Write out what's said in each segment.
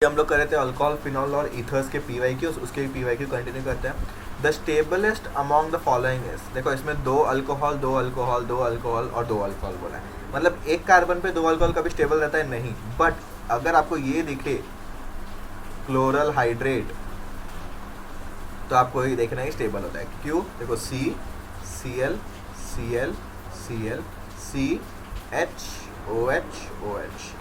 हम लोग कर रहे थे अल्कोहल, फिनॉल और ईथर्स के पीवाईक्यूज, उसके पीवाईक्यू कंटिन्यू करते हैं। The stay blessed among the following is, देखो इसमें दो अल्कोहल दो अल्कोहल दो अल्कोहल और दो अल्कोहल बोला है, मतलब एक कार्बन पे दो अल्कोहल कभी स्टेबल रहता है नहीं। बट अगर आपको ये दिखे क्लोरल हाइड्रेट तो आपको ये देखना ही स्टेबल होता है। क्यों? देखो C C L C L C L C H O H O H,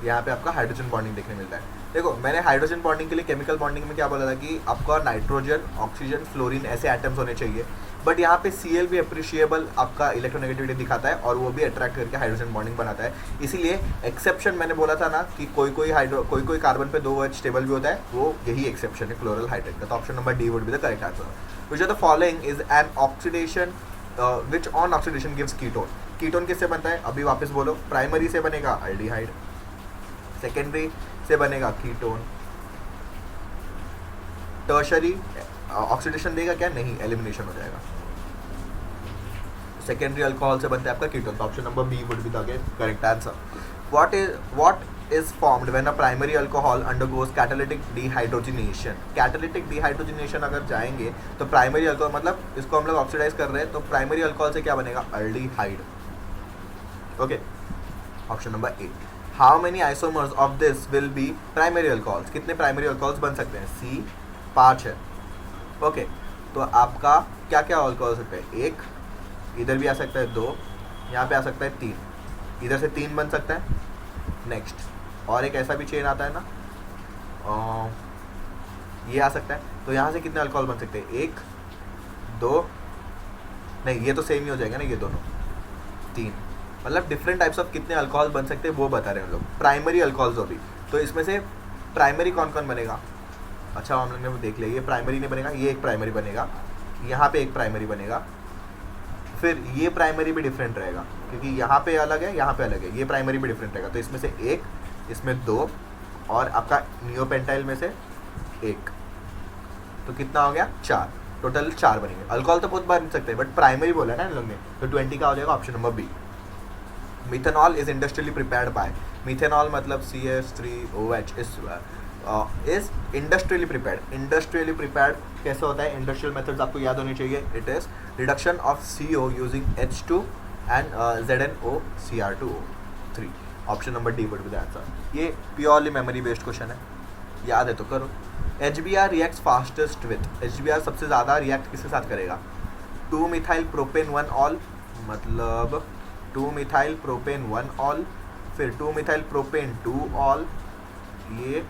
यहाँ पे आपका हाइड्रोजन बॉन्डिंग देखने मिलता है। देखो मैंने हाइड्रोजन बॉन्डिंग के लिए केमिकल बॉन्डिंग में क्या बोला था कि आपका नाइट्रोजन, ऑक्सीजन, फ्लोरीन ऐसे एटम्स होने चाहिए। बट यहाँ पे Cl भी अप्रिशिएबल आपका इलेक्ट्रोनेगेटिविटी दिखाता है और वो भी अट्रैक्ट करके हाइड्रोजन बॉन्डिंग बनाता है। इसीलिए एक्सेप्शन मैंने बोला था ना कि कोई कोई कार्बन पे दो H स्टेबल भी होता है, वो यही एक्सेप्शन है क्लोरल हाइड्रेट का। तो option number D would be the correct answer. Which are the following is an oxidation which on oxidation gives ketone. Ketone किससे बनता है? अभी वापस बोलो। प्राइमरी से बनेगा अल्डिहाइड, सेकेंडरी से बनेगा कीटोन, टर्शरी ऑक्सीडेशन देगा क्या? नहीं, एलिमिनेशन हो जाएगा। सेकेंडरी अल्कोहल से बनता है आपका कीटोन। तो option number B would be the correct answer. What is formed when a primary alcohol undergoes catalytic dehydrogenation. Catalytic dehydrogenation अगर जाएंगे तो प्राइमरी अल्कोहल, मतलब इसको हम लोग ऑक्सीडाइज कर रहे हैं, तो प्राइमरी अल्कोहल से क्या बनेगा? Aldehyde. Okay, option number A. How many isomers of this will be primary alcohols. कितने प्राइमरी अल्कोहल्स बन सकते हैं? सी 5 है। ओके, तो आपका क्या क्या अल्कोहल सकते हैं? एक, इधर भी आ सकता है 2, यहाँ पे आ सकता है 3, इधर से 3 बन सकता है। नेक्स्ट, और एक ऐसा भी चेन आता है ना, ये आ सकता है। तो यहाँ से कितने अल्कोहल बन सकते हैं? 1 2, नहीं ये तो सेम ही हो जाएगा ना, ये दोनों 3, मतलब डिफरेंट टाइप्स ऑफ कितने अल्कोहल बन सकते हैं वो बता रहे हैं हम लोग। प्राइमरी अल्कोहल्स हो भी, तो इसमें से प्राइमरी कौन कौन बनेगा? अच्छा हम लोग ने वो देख लिया, ये प्राइमरी नहीं बनेगा, ये एक प्राइमरी बनेगा, यहाँ पे एक प्राइमरी बनेगा, फिर ये प्राइमरी भी डिफरेंट रहेगा क्योंकि यहाँ पे अलग है, यहाँ पे अलग है, ये प्राइमरी भी डिफरेंट रहेगा। तो इसमें से एक, इसमें 2 और आपका नियोपेंटाइल में से 1, तो कितना हो गया? 4, टोटल 4 बनेंगे। अल्कोहल तो बहुत बन सकते हैं बट प्राइमरी बोला ना इन लोग ने, तो 20 का हो जाएगा option number B. Methanol is industrially prepared by. Methanol मतलब CH3OH is industrially prepared. Industrially prepared कैसे होता है? इंडस्ट्रियल मेथड्स आपको याद होनी चाहिए। It is reduction of CO using H2 and ZnOCr2O3। Option number D would be the answer. ये purely memory based question है, याद है तो करो। HBr reacts fastest with. HBr सबसे ज़्यादा रिएक्ट किसके साथ करेगा? 2-मिथाइल प्रोपेन 1-ऑल, मतलब 2-मिथाइल प्रोपेन 1-ऑल, फिर 2-मिथाइल प्रोपेन 2-ऑल, ये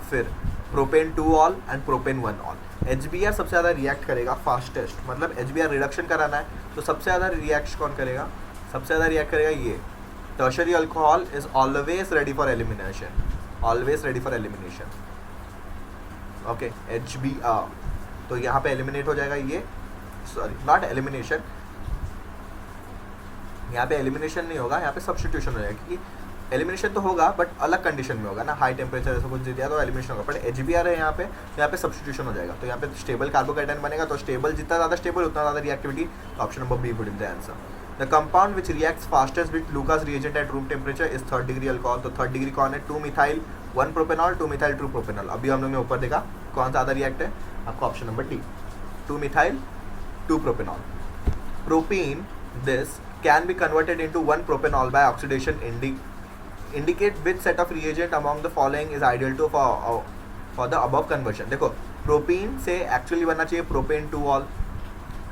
फिर प्रोपेन 2-ऑल एंड प्रोपेन 1-ऑल। HBr सबसे ज़्यादा रिएक्ट करेगा फास्टेस्ट, मतलब HBr रिडक्शन कराना है तो सबसे ज़्यादा रिएक्ट कौन करेगा? सबसे ज़्यादा रिएक्ट करेगा ये। Tertiary alcohol is always ready for elimination, always ready for elimination. Okay, HBr तो यहाँ पे एलिमिनेट हो जाएगा ये, सॉरी नॉट एलिमिनेशन, यहाँ पे एलिमिनेशन नहीं होगा, यहाँ पे सब्स्टिट्यूशन हो जाएगा क्योंकि एलिमिनेशन तो होगा बट अलग कंडीशन में होगा ना, हाई टेम्परेचर ऐसा कुछ दे दिया तो एलिमिनेशन होगा। बट HBr है यहाँ पे सब्स्टिट्यूशन हो जाएगा, तो यहाँ पे स्टेबल कार्बोकेटायन बनेगा, तो स्टेबल जितना ज़्यादा स्टेबल उतना ज़्यादा reactivity. Option number B would be the answer. The compound which reacts fastest with Lucas reagent at room temperature is 3rd degree alcohol. तो 3rd डिग्री कौन है? 2-मिथाइल 1-प्रोपेनॉल, 2-मिथाइल 2-प्रोपेनॉल। अभी हम लोग ने ऊपर देखा कौन ज़्यादा रिएक्ट है, आपका option number D, two methyl two propanol. Propene this can be converted into 1-propanol by oxidation. Indicate which set of reagent among the following is ideal to for the above conversion. देखो प्रोपीन से actually बनना चाहिए propane 2-ऑल,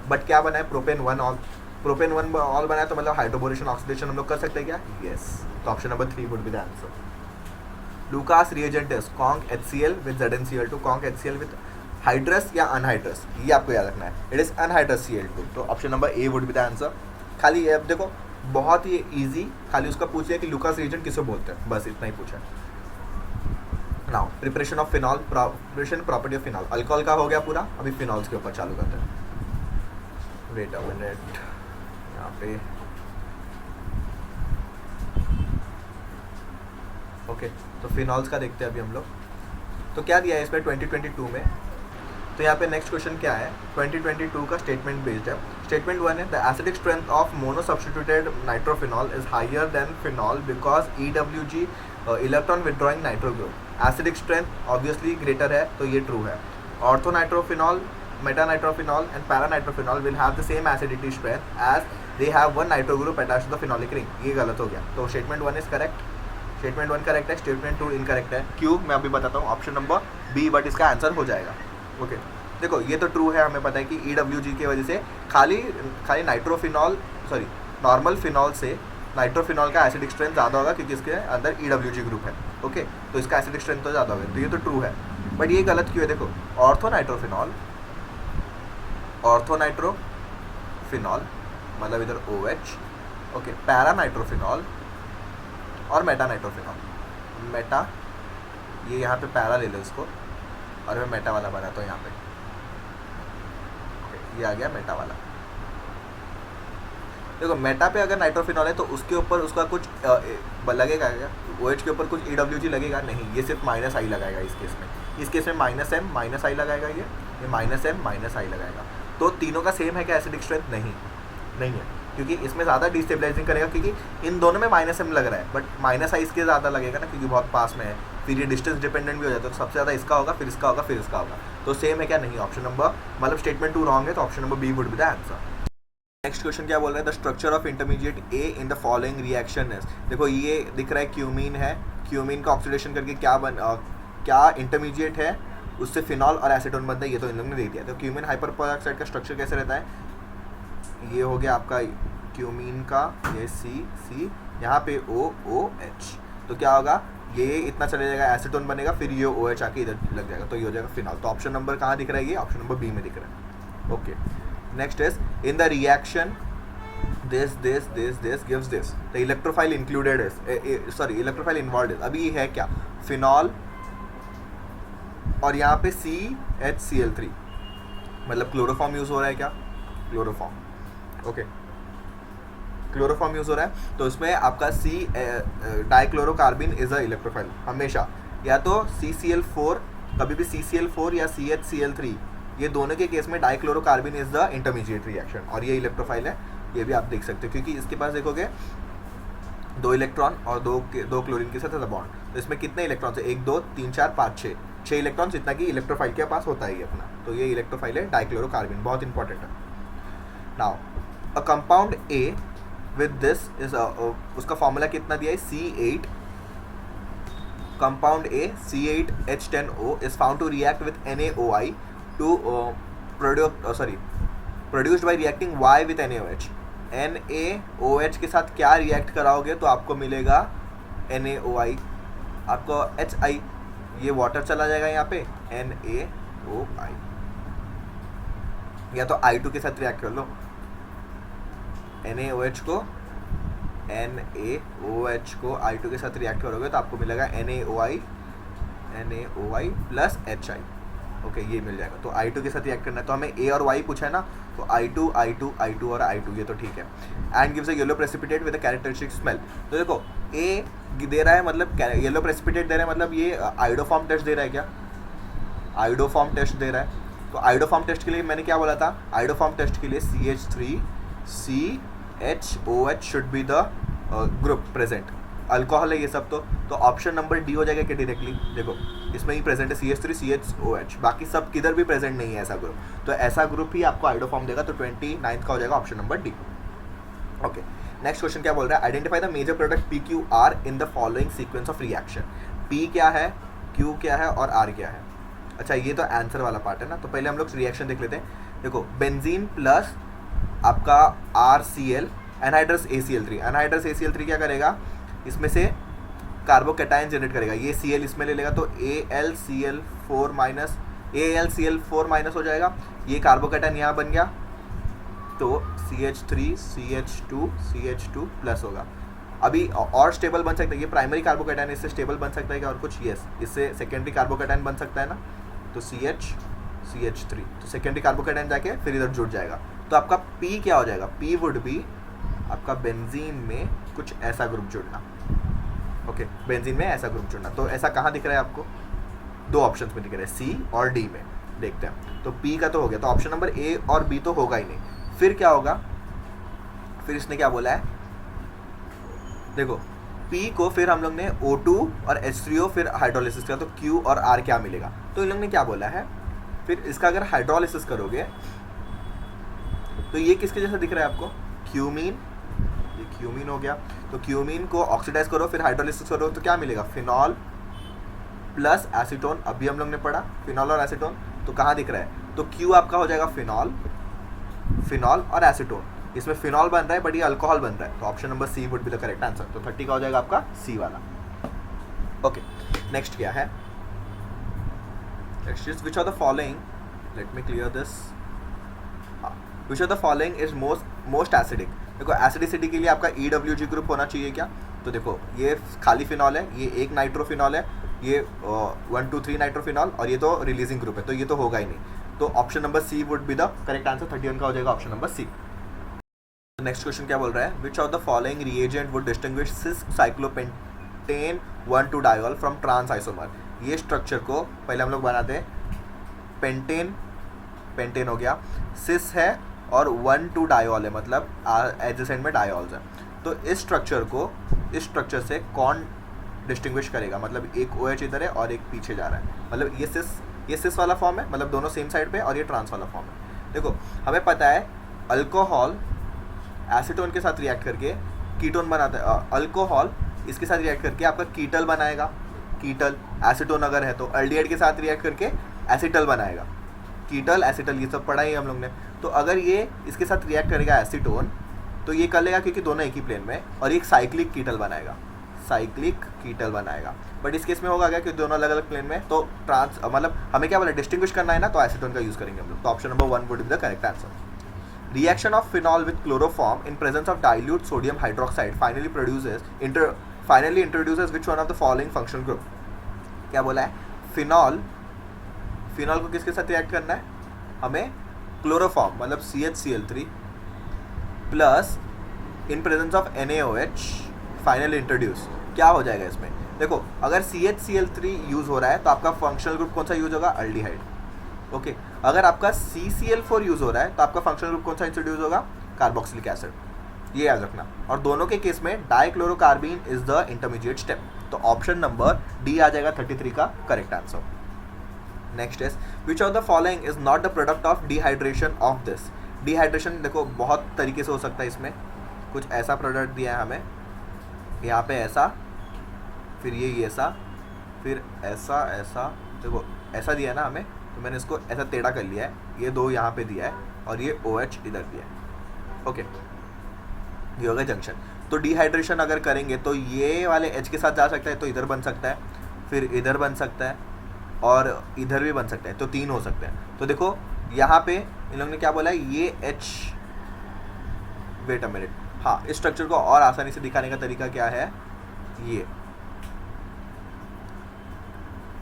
but क्या बना है? Propane 1-ऑल। Propane 1-ऑल बना है तो मतलब हाइड्रोबोरेशन ऑक्सीडेशन हम लोग कर सकते हैं क्या? यस, तो option number 3 would be the answer. Lucas reagent is conc HCl with ZnCl2, conc HCl with hydrous या अनहाइड्रस, ये आपको याद रखना है। इट इज अनहाइड्रस Cl2, तो option number A would be the answer. खाली अब देखो बहुत ही इजी, खाली उसका पूछ लिया कि लूकास रिएजेंट किसे बोलते हैं, बस इतना ही पूछा। Now preparation of phenol, preparation property of phenol. Alcohol का हो गया पूरा, अभी फिनॉल्स के ऊपर चालू करते हैं। वेट अ मिनट, यहाँ पे ओके, तो फिनॉल्स का देखते हैं अभी हम लोग। तो क्या दिया है इसमें 2022 में, तो यहाँ पे नेक्स्ट क्वेश्चन क्या है? 2022 का स्टेटमेंट बेस्ड है। Statement 1 है, the acidic strength of monosubstituted nitrophenol is higher than phenol because EWG electron withdrawing nitro group. Acidic strength obviously greater है, तो ये true है. Orthonitrophenol, metanitrophenol and paranitrophenol will have the same acidity strength as they have one nitro group attached to the phenolic ring. ये गलत हो गया. तो statement 1 is correct. Statement 1 correct है, statement 2 incorrect है. क्यों मैं अभी बताता हूँ. ऑप्शन नंबर B बट इसका आंसर हो जाएगा. ओके देखो ये तो ट्रू है, हमें पता है कि EWG की वजह से खाली नाइट्रोफिनॉल सॉरी नॉर्मल फिनॉल से नाइट्रोफिनॉल का एसिडिक स्ट्रेंथ ज़्यादा होगा क्योंकि इसके अंदर EWG ग्रुप है. ओके तो इसका एसिडिक स्ट्रेंथ तो ज़्यादा होगा, तो ये तो ट्रू है. बट ये गलत क्यों है. देखो ऑर्थोनाइट्रोफिनॉल मतलब इधर OH. ओके पैरानाइट्रोफिनॉल और मेटानाइट्रोफिनॉल. मेटा ये यहाँ पे पैरा ले लो इसको और मैं मेटा वाला बनाता हूँ यहाँ पे. ये आ गया मेटा वाला. देखो मेटा पे अगर नाइट्रोफिनॉल है तो उसके ऊपर उसका कुछ लगेगा क्या. OH के ऊपर कुछ EWG लगेगा नहीं, ये सिर्फ माइनस आई लगाएगा इस केस में. इस केस में -m माइनस आई लगाएगा, ये -m माइनस आई लगाएगा. तो तीनों का सेम है क्या एसिडिक स्ट्रेंथ. नहीं है क्योंकि इसमें ज़्यादा डिस्टेबलाइजिंग करेगा क्योंकि इन दोनों में -m लग रहा है बट माइनस आई इसके ज़्यादा लगेगा ना क्योंकि बहुत पास में है. फिर ये डिस्टेंस डिपेंडेंट भी हो जाता है, तो सबसे ज़्यादा इसका होगा, फिर इसका होगा, फिर इसका होगा. तो सेम है क्या. नहीं. ऑप्शन नंबर मतलब स्टेटमेंट 2 रॉन्ग है, तो option number B would be the answer. Next question क्या बोल रहा है. The structure of intermediate A in the following reaction is. देखो ये दिख रहा है क्यूमीन है. क्यूमीन का ऑक्सीडेशन करके क्या इंटरमीडिएट है उससे फिनॉल और एसीटोन बनता है. ये तो इन लोगों ने दे दिया. तो क्यूमीन हाइपर पेरोक्साइड का स्ट्रक्चर कैसे रहता है. ये हो गया आपका क्यूमीन का, ये C यहाँ पे OH. तो क्या होगा, ये इतना चले जाएगा, एसीटोन बनेगा, फिर ये OH आके इधर लग जाएगा, तो ये हो जाएगा फिनॉल. तो ऑप्शन नंबर कहाँ दिख रहा है. ये ऑप्शन नंबर B में दिख रहा है. Okay next is in the reaction this gives this. The electrophile included is electrophile involved is. अभी ये है क्या, फिनॉल और यहाँ पे CHCl3 मतलब क्लोरोफॉर्म यूज हो रहा है क्या. क्लोरोफॉर्म ओके क्लोरोफॉर्म यूज हो रहा है. तो इसमें आपका डाइक्लोरोकार्बिन इज अ इलेक्ट्रोफाइल हमेशा, या तो CCl4 कभी भी CCl4 या CHCl3, ये दोनों के केस में dichlorocarbene is the intermediate reaction और ये इलेक्ट्रोफाइल है. ये भी आप देख सकते हो क्योंकि इसके पास देखोगे 2 इलेक्ट्रॉन और दो क्लोरीन के साथ बॉन्ड. तो इसमें कितने इलेक्ट्रॉन्स है, 1 2 3 4 5 6 इलेक्ट्रॉन्स जितना कि इलेक्ट्रोफाइल के पास होता है ये अपना. तो ये इलेक्ट्रोफाइल है डाइक्लोरोकार्बिन, बहुत इंपॉर्टेंट है. Now a compound A with this is उसका फॉर्मूला कितना दिया है, C8. Compound A C8H10O is found to react with NaOI to produced by reacting Y with NaOH. NaOH के साथ क्या रिएक्ट कराओगे तो आपको मिलेगा NaOI, आपको HI, ये वाटर चला जाएगा यहाँ पे NaOI, या तो I2 के साथ रिएक्ट कर लो. NaOH को I2 के साथ रिएक्ट करोगे तो आपको मिलेगा NaOI प्लस HI. ओके ये मिल जाएगा. तो I2 के साथ रिएक्ट करना है, तो हमें A और Y पूछा है ना, तो I2 और I2 ये तो ठीक है. And gives a yellow precipitate with a characteristic smell. तो देखो A दे रहा है मतलब येलो प्रेसिपिटेट दे रहा है मतलब ये आइडोफॉर्म टेस्ट दे रहा है क्या, आइडोफॉर्म टेस्ट दे रहा है. तो आइडोफॉर्म टेस्ट के लिए मैंने क्या बोला था, आइडोफॉर्म टेस्ट के लिए CH3CHOH should be the group present. Alcohol है ये सब, तो ऑप्शन नंबर D हो जाएगा कि डायरेक्टली. देखो इसमें ही प्रेजेंट है CH3CHOH, बाकी सब किधर भी प्रेजेंट नहीं है ऐसा ग्रुप. तो ऐसा ग्रुप ही आपको आइडोफॉर्म देगा. तो 29 का हो जाएगा option number D. Okay next question क्या बोल रहा है, identify the major product PQR in the following sequence of reaction. P क्या है, Q क्या है और R क्या है. अच्छा ये तो आंसर वाला पार्ट है ना, तो पहले हम लोग रिएक्शन देख लेते हैं. देखो बेंजीन प्लस आपका RCl anhydrous ACl3. Anhydrous ACl3 क्या करेगा, इसमें से कार्बोकैटायन जनरेट करेगा. ये Cl इसमें ले लेगा तो AlCl4 माइनस हो जाएगा. ये कार्बोकैटायन यहाँ बन गया तो CH3CH2 प्लस होगा. अभी और स्टेबल बन सकता है, ये प्राइमरी कार्बोकैटायन इससे स्टेबल बन सकता है क्या और कुछ. यस इससे सेकेंडरी कार्बोकैटायन बन सकता है ना, तो CH3. तो सेकेंडरी कार्बोकैटायन जाके फिर इधर जुड़ जाएगा. तो आपका P क्या हो जाएगा, P वुड बी आपका बेंजीन में कुछ ऐसा ग्रुप जुड़ना. ओके बेंजीन में ऐसा ग्रुप जुड़ना. तो ऐसा कहाँ दिख रहा है आपको, 2 ऑप्शंस में दिख रहा है, C और D में. देखते हैं. तो P का तो हो गया, तो ऑप्शन नंबर A और B तो होगा ही नहीं. फिर क्या होगा, फिर इसने क्या बोला है, देखो P को फिर हम लोग ने O2 और H3O फिर हाइड्रोलिसिस किया, तो Q और R क्या मिलेगा। तो इन लोग ने क्या बोला है, फिर इसका अगर हाइड्रोलिसिस करोगे तो ये किसके जैसा दिख रहा है आपको, क्यूमीन, ये क्यूमीन हो गया। तो क्यूमीन को ऑक्सीडाइज करो फिर हाइड्रोलिसिस करो तो क्या मिलेगा, फिनॉल प्लस एसीटोन। अभी हम लोग ने पढ़ा फिनॉल और एसीटोन, तो कहाँ दिख रहा है, तो Q आपका हो जाएगा फिनॉल, फिनॉल और एसीटोन। इसमें फिनॉल बन रहा है बट ये अल्कोहल बन रहा है, तो option number C would be the correct answer. तो 30 का हो जाएगा आपका सी वाला। ओके, नेक्स्ट क्या है, next is which are the following, let me clear this, which are the following is most acidic. देखो एसिडिसिटी के लिए आपका EWG ग्रुप होना चाहिए क्या, तो देखो ये खाली फिनॉल है, ये एक नाइट्रोफिनॉल है, ये 1 2 3 नाइट्रोफिनॉल, और ये तो रिलीजिंग ग्रुप है, तो ये तो होगा ही नहीं। तो option number C would be the correct answer. 31 का हो जाएगा option number C. Next question क्या बोल रहा है, which of the following reagent would distinguish cis cyclopentane one two diol from trans isomer. ये स्ट्रक्चर को पहले हम लोग बनाते हैं, पेंटेन, पेंटेन हो गया, सिस है और 1,2-डायोल है, मतलब एडजेसेंट में डायोल्स है। तो इस स्ट्रक्चर को, इस स्ट्रक्चर से कौन डिस्टिंग्विश करेगा, मतलब एक OH इधर है और एक पीछे जा रहा है, मतलब ये सिस वाला फॉर्म है, मतलब दोनों सेम साइड पे, और ये ट्रांस वाला फॉर्म है। देखो हमें पता है अल्कोहल एसीटोन के साथ रिएक्ट करके कीटोन बनाता है, अल्कोहल इसके साथ रिएक्ट करके आपका कीटल बनाएगा, कीटल, एसीटोन अगर है तो अल्डिहाइड के साथ रिएक्ट करके एसिटल बनाएगा, कीटल एसिटल ये सब पढ़ा ही हम लोग ने। तो अगर ये इसके साथ रिएक्ट करेगा एसीटोन तो ये कर लेगा, क्योंकि दोनों एक ही प्लेन में, और एक साइक्लिक कीटल बनाएगा, साइक्लिक कीटल बनाएगा। बट इस केस में होगा क्या कि दोनों अलग अलग प्लेन में, तो ट्रांस मतलब हमें क्या बोला, डिस्टिंग्विश करना है ना, तो एसीटोन का यूज़ करेंगे हम लोग। तो option number 1 would be the correct answer. Reaction of phenol with chloroform in presence of dilute sodium hydroxide finally introduces which one of the following functional group। क्या बोला है, फिनॉल, फिनॉल को किसके साथ रिएक्ट करना है, हमें क्लोरोफॉर्म मतलब CHCl3 plus in presence of NaOH finally introduce. क्या हो जाएगा इसमें, देखो अगर CHCl3 यूज हो रहा है तो आपका फंक्शनल ग्रुप कौन सा यूज होगा, अल्डिहाइड। ओके, अगर आपका CCl4 यूज हो रहा है तो आपका फंक्शनल ग्रुप कौन सा इंट्रोड्यूस होगा, कार्बोक्सिलिक एसिड, ये याद रखना। और दोनों के केस में डाइक्लोरोकार्बीन इज द इंटरमीडिएट स्टेप। तो ऑप्शन नंबर डी आ जाएगा 33 का correct answer. Next is which of the following is not the product of dehydration of this. Dehydration देखो बहुत तरीके से हो सकता है, इसमें कुछ ऐसा प्रोडक्ट दिया है हमें, यहाँ पे ऐसा, फिर ये ऐसा, फिर ऐसा ऐसा, देखो ऐसा दिया है ना हमें, तो मैंने इसको ऐसा टेढ़ा कर लिया है, ये दो यहाँ पे दिया है और ये OH इधर दिया है। ओके, ये होगा जंक्शन। तो डिहाइड्रेशन अगर करेंगे तो ये वाले H के साथ जा सकता है, तो इधर बन सकता है, फिर इधर बन सकता है और इधर भी बन सकता है, तो 3 हो सकते हैं। तो देखो यहाँ पे इन लोगों ने क्या बोला है, ये H, वेट अ मिनट, हाँ इस स्ट्रक्चर को और आसानी से दिखाने का तरीका क्या है, ये,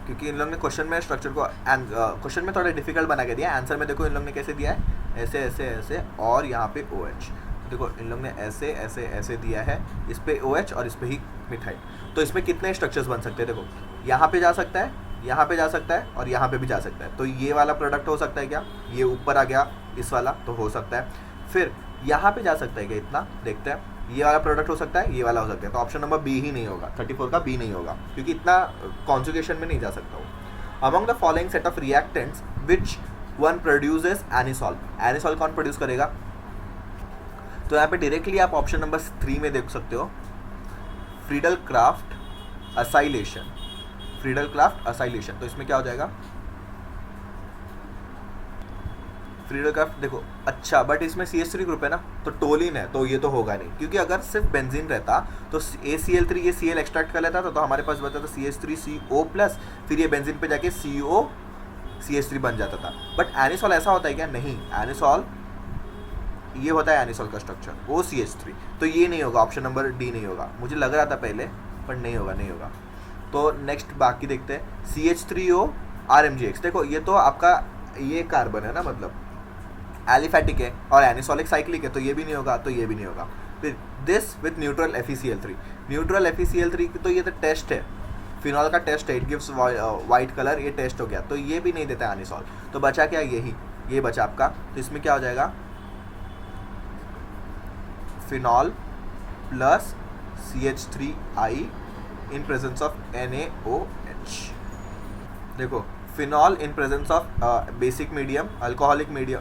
क्योंकि इन लोगों ने क्वेश्चन में स्ट्रक्चर को क्वेश्चन में थोड़ा डिफिकल्ट बना के दिया, आंसर में देखो इन लोगों ने कैसे दिया है, ऐसे ऐसे ऐसे और यहाँ पे OH। देखो इन लोगों ने ऐसे ऐसे ऐसे दिया है, इस पे OH और इस पे ही मिथाइल। तो इसमें कितने स्ट्रक्चर्स बन सकते हैं, देखो यहाँ पे जा सकता है, यहाँ पे जा सकता है और यहाँ पे भी जा सकता है। तो ये वाला प्रोडक्ट हो सकता है क्या, ये ऊपर आ गया इस वाला, तो हो सकता है। फिर यहाँ पे जा सकता है क्या, इतना देखते हैं, ये वाला प्रोडक्ट हो सकता है, ये वाला हो सकता है। तो ऑप्शन नंबर बी ही नहीं होगा, 34 का बी नहीं होगा, क्योंकि इतना कॉन्जुगेशन में नहीं जा सकता वो। Among the following set of reactants which one produces anisole. Anisole कौन प्रोड्यूस करेगा, तो यहाँ पे डायरेक्टली आप ऑप्शन नंबर 3 में देख सकते हो, Friedel craft acylation, Friedel craft acylation. तो इसमें क्या हो जाएगा, फ्रीडल क्राफ्ट, देखो अच्छा, बट इसमें CH3 ग्रुप है ना, तो टोलिन है, तो ये तो होगा नहीं, क्योंकि अगर सिर्फ बेंजीन रहता तो ACl3 ये Cl एक्सट्रैक्ट कर लेता तो हमारे पास बचा था CH3CO प्लस, फिर ये बेंजीन पे जाके CO CH3 बन जाता था। बट एनिसॉल ऐसा होता है क्या, नहीं, एनिसॉल ये होता है एनिसॉल का स्ट्रक्चर OCH3, तो ये नहीं होगा, ऑप्शन नंबर डी नहीं होगा। मुझे लग रहा था पहले पर नहीं होगा, नहीं होगा। तो नेक्स्ट बाकी देखते हैं, CH3O RMGX। देखो ये तो आपका ये कार्बन है ना, मतलब एलिफैटिक है और एनिसॉलिक साइक्लिक है, तो ये भी नहीं होगा, तो ये भी नहीं होगा। फिर this with neutral FeCl3, neutral FeCl3 तो ये तो टेस्ट है, फिनॉल का टेस्ट है, इट गिव्स वाइट कलर, ये टेस्ट हो गया, तो ये भी नहीं देता है एनिसॉल। तो बचा क्या, यही ये बचा आपका। तो इसमें क्या हो जाएगा, phenol plus CH3I in presence of NaOH। देखो phenol in presence of basic medium alcoholic medium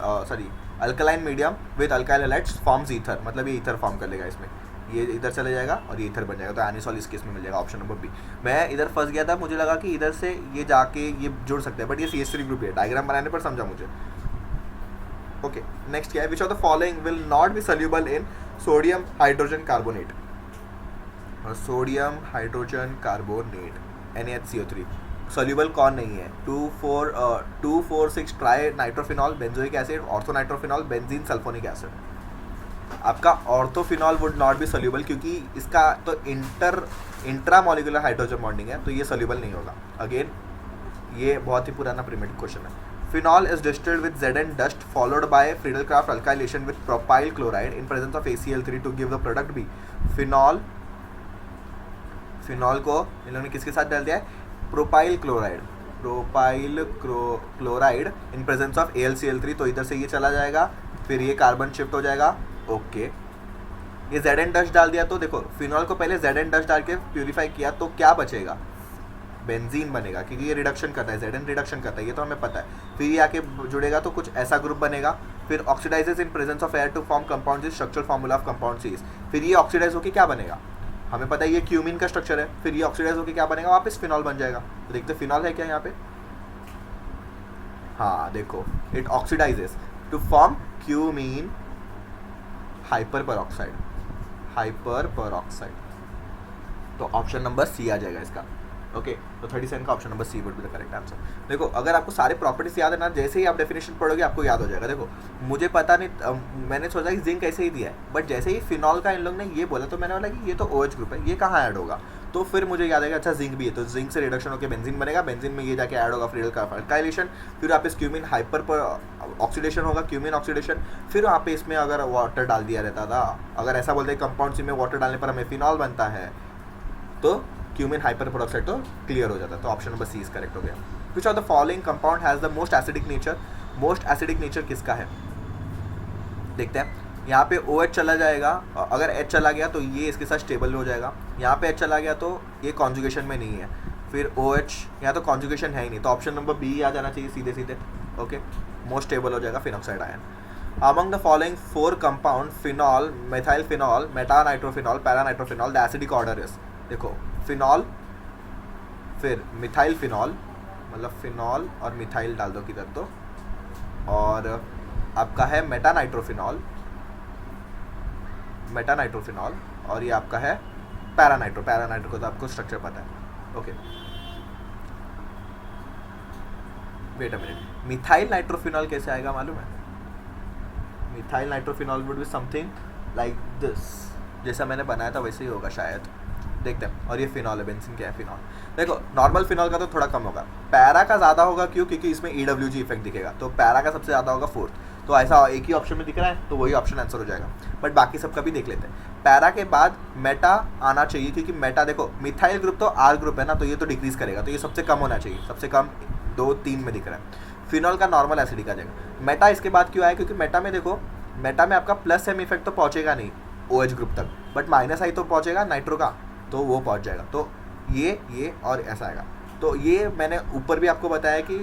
alkaline medium with alkyl halides forms ether, मतलब ये ईथर फॉर्म कर लेगा इसमें, ये इधर चले जाएगा और ये ईथर बन जाएगा, तो एनिसॉल इस केस में मिल जाएगा, ऑप्शन नंबर बी। मैं इधर फंस गया था, मुझे लगा कि इधर से ये जाके ये जुड़ सकते हैं, बट ये CH3 ग्रुप है, डायग्राम बनाने पर समझा मुझे। ओके नेक्स्ट क्या है, which of the following will not be soluble in sodium hydrogen carbonate, sodium hydrogen carbonate NaHCO3 soluble कौन नहीं है, 2,4,6 tri nitrophenol benzoic acid, orthonitrophenol benzene sulphonic acid. आपका orthophenol would not be soluble क्योंकि इसका तो intramolecular hydrogen bonding है, तो ये सोल्यूबल नहीं होगा। अगेन ये बहुत ही पुराना प्रीमेटिव क्वेश्चन है। Phenol is distilled with Zn dust followed by Friedel Crafts alkylation with propyl chloride in presence of ACl3 to give the product B. Phenol को इन लोगों ने किसके साथ डाल दिया है, propyl chloride in presence of AlCl3, तो इधर से ये चला जाएगा, फिर ये कार्बन शिफ्ट हो जाएगा। ओके ये Zn डस्ट डाल दिया, तो देखो फिनॉल को पहले Zn डस्ट डाल के प्यूरिफाई किया तो क्या बचेगा, बेंजीन बनेगा, क्योंकि ये रिडक्शन करता है, Zn रिडक्शन करता है, ये तो हमें पता है। फिर ये आके जुड़ेगा तो कुछ ऐसा ग्रुप बनेगा, फिर oxidises in presence of air to form compound, structural formula of compound C। फिर ये ऑक्सीडाइज होकर क्या बनेगा, हमें पता है ये क्यूमिन का स्ट्रक्चर है, फिर ये ऑक्सीडाइज होकर क्या बनेगा, वापस फिनॉल बन जाएगा। तो देखते फिनॉल है क्या यहाँ पे, हाँ देखो it oxidises to form cumene hyper peroxide, तो ऑप्शन नंबर सी आ जाएगा इसका। ओके तो 37 का option number C would be the correct answer. देखो अगर आपको सारे प्रॉपर्टीज याद है ना, जैसे ही आप डेफिनेशन पढ़ोगे आपको याद हो जाएगा। देखो मुझे पता नहीं, मैंने सोचा कि जिंक ऐसे ही दिया है, बट जैसे ही फिनॉल का इन लोग ने ये बोला तो मैंने बोला कि ये तो OH ग्रुप है, ये कहाँ ऐड होगा, तो फिर मुझे याद आएगा अच्छा जिंक भी है, तो जिंक से रिडक्शन होकर बेंजीन बनेगा, बेंजीन में ये जाके ऐड होगा फ्रीडल-क्राफ्ट अल्काइलेशन, फिर आप इस क्यूमिन हाइपर ऑक्सीडेशन होगा, क्यूमिन ऑक्सीडेशन, फिर वहाँ पे इसमें अगर वाटर डाल दिया रहता था, अगर ऐसा बोलते कंपाउंड सी में वाटर डालने पर हमें फिनॉल बनता है, तो क्यूमिन हाइपर पेरोक्साइड तो क्लियर हो जाता है, तो option number C is correct हो गया। Which of the following compound has the most acidic nature, most acidic nature किसका है, देखते हैं। यहाँ पे OH चला जाएगा, अगर H चला गया तो ये इसके साथ स्टेबल हो जाएगा, यहाँ पे H चला गया तो ये कॉन्जुगेशन में नहीं है, फिर OH यहाँ तो कॉन्जुगेशन है ही नहीं, तो ऑप्शन नंबर बी आ जाना चाहिए सीधे सीधे। ओके मोस्ट स्टेबल हो जाएगा phenoxide ion. Among the following 4 compound phenol, methyl phenol, Meta nitrophenol, para nitrophenol, the acidic order is, देखो फिनॉल, फिर मिथाइल फिनॉल, मतलब फिनॉल और मिथाइल डाल दो किधर तो, और आपका है मेटा नाइट्रोफिनॉल, और ये आपका है पैरा नाइट्रो को तो आपको स्ट्रक्चर पता है। Okay wait a minute, methyl nitrophenol कैसे आएगा मालूम है, methyl nitrophenol would be something like this, जैसा मैंने बनाया था वैसे ही होगा शायद, देखते हैं। और ये फिनॉल है, बेंजीन क्या है फिनॉल, देखो नॉर्मल फिनॉल का तो थोड़ा कम होगा, पैरा का ज़्यादा होगा, क्यों, क्योंकि इसमें EWG इफेक्ट दिखेगा, तो पैरा का सबसे ज़्यादा होगा 4th, तो ऐसा एक ही ऑप्शन में दिख रहा है तो वही ऑप्शन आंसर हो जाएगा, बट बाकी सबका भी देख लेते हैं। पैरा के बाद मेटा आना चाहिए, क्योंकि मेटा देखो मिथाइल ग्रुप तो R ग्रुप है ना, तो ये तो डिक्रीज करेगा, तो ये सबसे कम होना चाहिए, सबसे कम 2-3 में दिख रहा है। फिनॉल का नॉर्मल एसिडिक आ जाएगा। मेटा इसके बाद क्यों आया, क्योंकि मेटा में देखो, मेटा में आपका प्लस M इफेक्ट तो पहुँचेगा नहीं OH ग्रुप तक, बट -I तो पहुँचेगा नाइट्रो का, तो वो पहुँच जाएगा, तो ये और ऐसा आएगा। तो ये मैंने ऊपर भी आपको बताया कि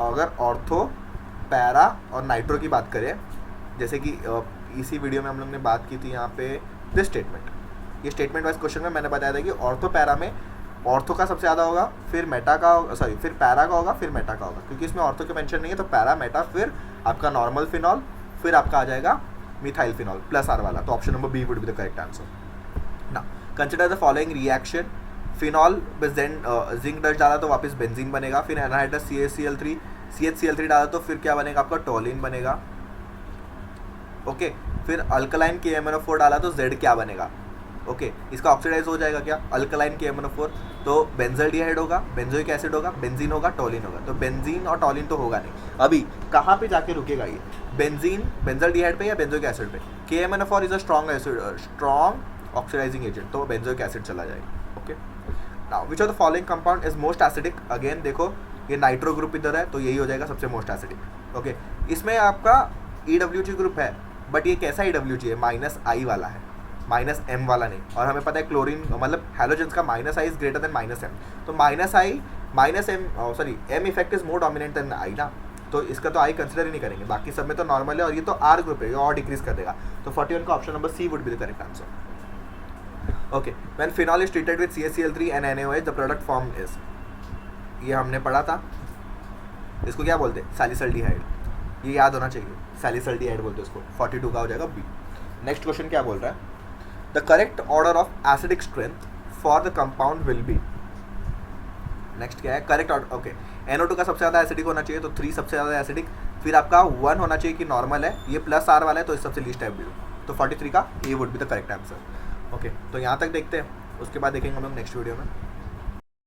अगर ऑर्थो, पैरा और नाइट्रो की बात करें, जैसे कि इसी वीडियो में हम लोग ने बात की थी यहाँ पे दिस स्टेटमेंट, ये स्टेटमेंट वाइज क्वेश्चन में मैंने बताया था कि ऑर्थो पैरा में ऑर्थो का सबसे ज़्यादा होगा, फिर मेटा का, फिर पैरा का होगा, फिर मेटा का होगा, क्योंकि इसमें ऑर्थो के मेंशन नहीं है, तो पैरा, मेटा, फिर आपका नॉर्मल फिनॉल, फिर आपका आ जाएगा मिथाइल फिनॉल +R वाला, तो option number B would be the correct answer. ना consider the following reaction, phenol zinc dust डाला तो वापस बेंजीन बनेगा, फिर एनहाइड्रस CHCl3 डाला तो फिर क्या बनेगा आपका टोलिन बनेगा। ओके फिर अल्कलाइन KMnO4 डाला तो Z क्या बनेगा, ओके इसका ऑक्सीडाइज हो जाएगा क्या, अल्कलाइन KMnO4, तो बेंजल्डिहाइड होगा, बेंजोइक एसिड होगा, बेंजीन होगा, टोलिन होगा, तो बेंजीन और टोलिन तो होगा नहीं। अभी कहाँ पे जाके रुकेगा ये, बेंजीन बेंजल्डिहाइड पे या बेंजोइक एसिड पे। KMnO4 is a strong acid, strong oxidising agent, तो बेंजोइक एसिड चला जाएगा। Okay now which of the following compound is most acidic, again देखो ये नाइट्रो ग्रुप इधर है, तो यही हो जाएगा सबसे मोस्ट एसिडिक। ओके इसमें आपका EWG ग्रुप है, बट ये कैसा EWG है, -I वाला है, -m वाला नहीं। और हमें पता है क्लोरीन मतलब हैलोजेंस का -I is greater than -m, तो -m effect is more dominant than I ना, तो इसका तो I कंसिडर ही नहीं करेंगे, बाकी सब में तो नॉर्मल है और ये तो R ग्रुप है, ये और डिक्रीज कर देगा। तो 41 का option number C would be the correct answer. Okay, when phenol is treated with CaCl3 and NaOH the product form is, ये हमने पढ़ा था, इसको क्या बोलते हैं, सैलिसल्डिहाइड, ये याद होना चाहिए, सैलिसल्डिहाइड बोलते हैं इसको। 42 का हो जाएगा B। नेक्स्ट क्वेश्चन क्या बोल रहा है, the correct order of acidic strength for the compound will be. Next क्या है, करेक्ट ऑर्डर, ओके, NO2 का सबसे ज़्यादा एसिडिक होना चाहिए, तो 3 सबसे ज़्यादा एसिडिक, फिर आपका 1 होना चाहिए कि नॉर्मल है, ये +R वाला है तो इस सबसे लीस्ट टाइप भी, तो 43 का A would be the correct answer. Okay, तो यहाँ तक देखते हैं, उसके बाद देखेंगे हम लोग नेक्स्ट वीडियो में।